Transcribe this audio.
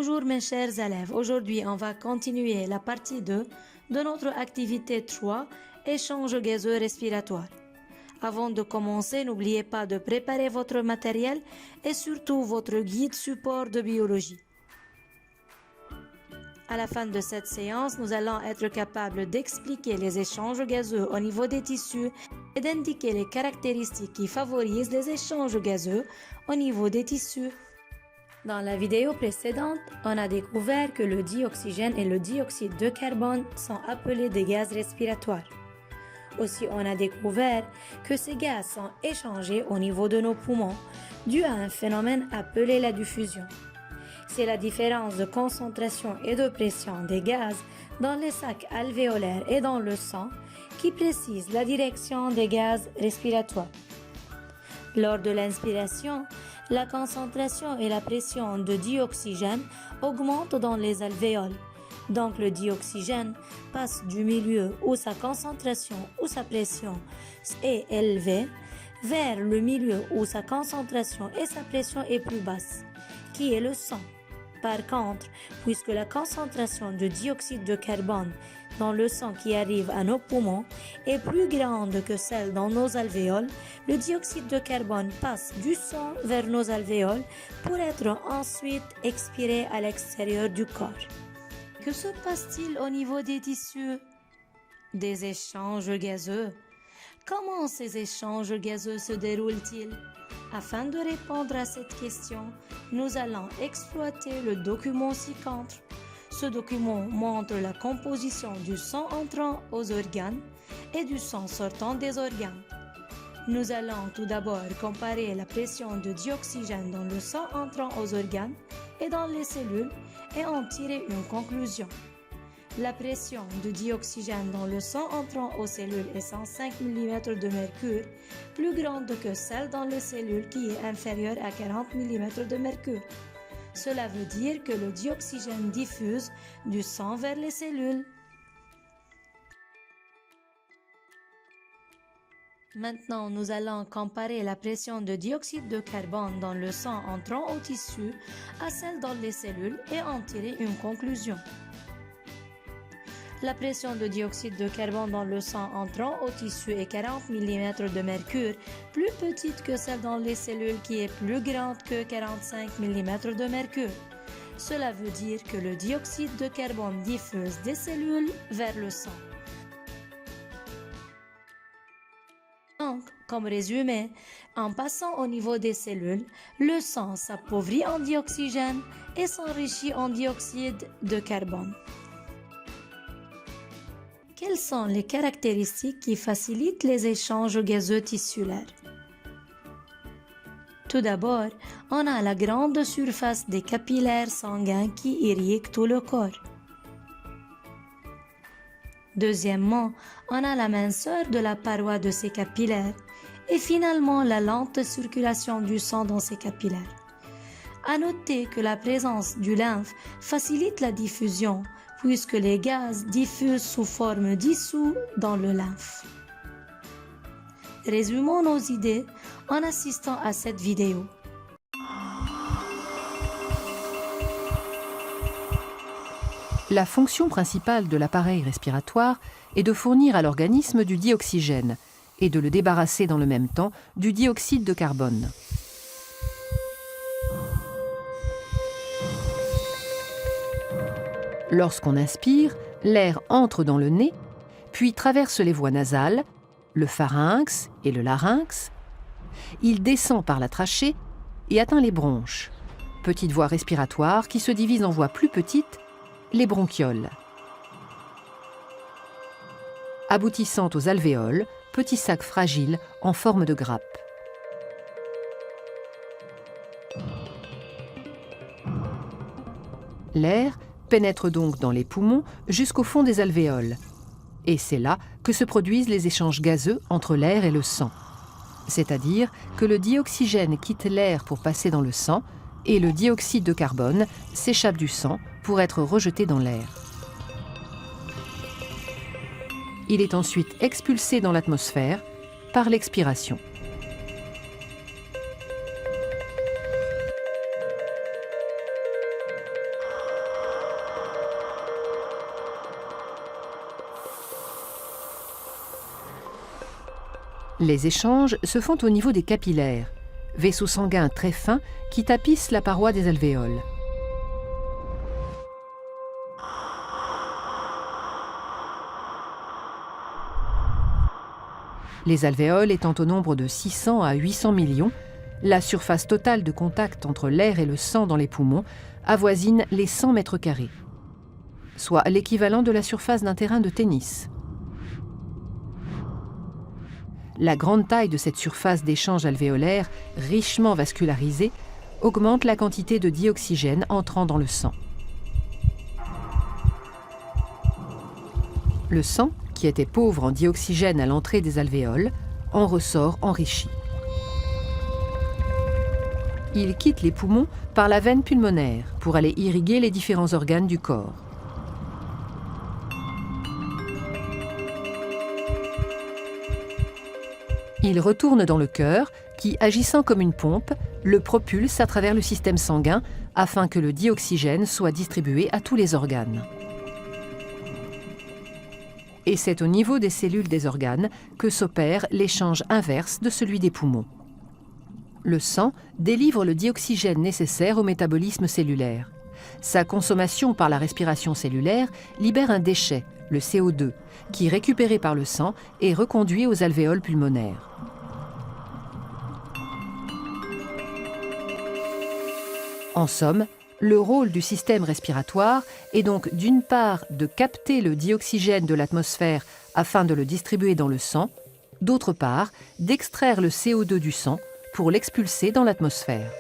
Bonjour mes chers élèves, aujourd'hui on va continuer la partie 2 de notre activité 3, échange gazeux respiratoire. Avant de commencer, n'oubliez pas de préparer votre matériel et surtout votre guide support de biologie. À la fin de cette séance, nous allons être capables d'expliquer les échanges gazeux au niveau des tissus et d'indiquer les caractéristiques qui favorisent les échanges gazeux au niveau des tissus. Dans la vidéo précédente, on a découvert que le dioxygène et le dioxyde de carbone sont appelés des gaz respiratoires. Aussi, on a découvert que ces gaz sont échangés au niveau de nos poumons, dû à un phénomène appelé la diffusion. C'est la différence de concentration et de pression des gaz dans les sacs alvéolaires et dans le sang qui précise la direction des gaz respiratoires. Lors de l'inspiration, la concentration et la pression de dioxygène augmentent dans les alvéoles. Donc le dioxygène passe du milieu où sa concentration ou sa pression est élevée vers le milieu où sa concentration et sa pression est plus basse, qui est le sang. Par contre, puisque la concentration de dioxyde de carbone dans le sang qui arrive à nos poumons est plus grande que celle dans nos alvéoles, le dioxyde de carbone passe du sang vers nos alvéoles pour être ensuite expiré à l'extérieur du corps. Que se passe-t-il au niveau des tissus? Des échanges gazeux. Comment ces échanges gazeux se déroulent-ils? Afin de répondre à cette question, nous allons exploiter le document ci-contre. Ce document montre la composition du sang entrant aux organes et du sang sortant des organes. Nous allons tout d'abord comparer la pression de dioxygène dans le sang entrant aux organes et dans les cellules et en tirer une conclusion. La pression de dioxygène dans le sang entrant aux cellules est 105 mm de mercure, plus grande que celle dans les cellules qui est inférieure à 40 mm de mercure. Cela veut dire que le dioxygène diffuse du sang vers les cellules. Maintenant, nous allons comparer la pression de dioxyde de carbone dans le sang entrant au tissu à celle dans les cellules et en tirer une conclusion. La pression de dioxyde de carbone dans le sang entrant au tissu est 40 mm de mercure, plus petite que celle dans les cellules qui est plus grande que 45 mm de mercure. Cela veut dire que le dioxyde de carbone diffuse des cellules vers le sang. Donc, comme résumé, en passant au niveau des cellules, le sang s'appauvrit en dioxygène et s'enrichit en dioxyde de carbone. Quelles sont les caractéristiques qui facilitent les échanges gazeux tissulaires? Tout d'abord, on a la grande surface des capillaires sanguins qui irriguent tout le corps. Deuxièmement, on a la minceur de la paroi de ces capillaires et finalement la lente circulation du sang dans ces capillaires. À noter que la présence du lymphe facilite la diffusion puisque les gaz diffusent sous forme dissous dans le lymphe. Résumons nos idées en assistant à cette vidéo. La fonction principale de l'appareil respiratoire est de fournir à l'organisme du dioxygène et de le débarrasser dans le même temps du dioxyde de carbone. Lorsqu'on inspire, l'air entre dans le nez, puis traverse les voies nasales, le pharynx et le larynx. Il descend par la trachée et atteint les bronches, petites voies respiratoires qui se divisent en voies plus petites, les bronchioles. Aboutissant aux alvéoles, petits sacs fragiles en forme de grappe. L'air pénètre donc dans les poumons jusqu'au fond des alvéoles. Et c'est là que se produisent les échanges gazeux entre l'air et le sang. C'est-à-dire que le dioxygène quitte l'air pour passer dans le sang et le dioxyde de carbone s'échappe du sang pour être rejeté dans l'air. Il est ensuite expulsé dans l'atmosphère par l'expiration. Les échanges se font au niveau des capillaires, vaisseaux sanguins très fins qui tapissent la paroi des alvéoles. Les alvéoles étant au nombre de 600 à 800 millions, la surface totale de contact entre l'air et le sang dans les poumons avoisine les 100 mètres carrés, soit l'équivalent de la surface d'un terrain de tennis. La grande taille de cette surface d'échange alvéolaire, richement vascularisée, augmente la quantité de dioxygène entrant dans le sang. Le sang, qui était pauvre en dioxygène à l'entrée des alvéoles, en ressort enrichi. Il quitte les poumons par la veine pulmonaire pour aller irriguer les différents organes du corps. Il retourne dans le cœur qui, agissant comme une pompe, le propulse à travers le système sanguin afin que le dioxygène soit distribué à tous les organes. Et c'est au niveau des cellules des organes que s'opère l'échange inverse de celui des poumons. Le sang délivre le dioxygène nécessaire au métabolisme cellulaire. Sa consommation par la respiration cellulaire libère un déchet, le CO2, qui, récupéré par le sang, est reconduit aux alvéoles pulmonaires. En somme, le rôle du système respiratoire est donc d'une part de capter le dioxygène de l'atmosphère afin de le distribuer dans le sang, d'autre part d'extraire le CO2 du sang pour l'expulser dans l'atmosphère.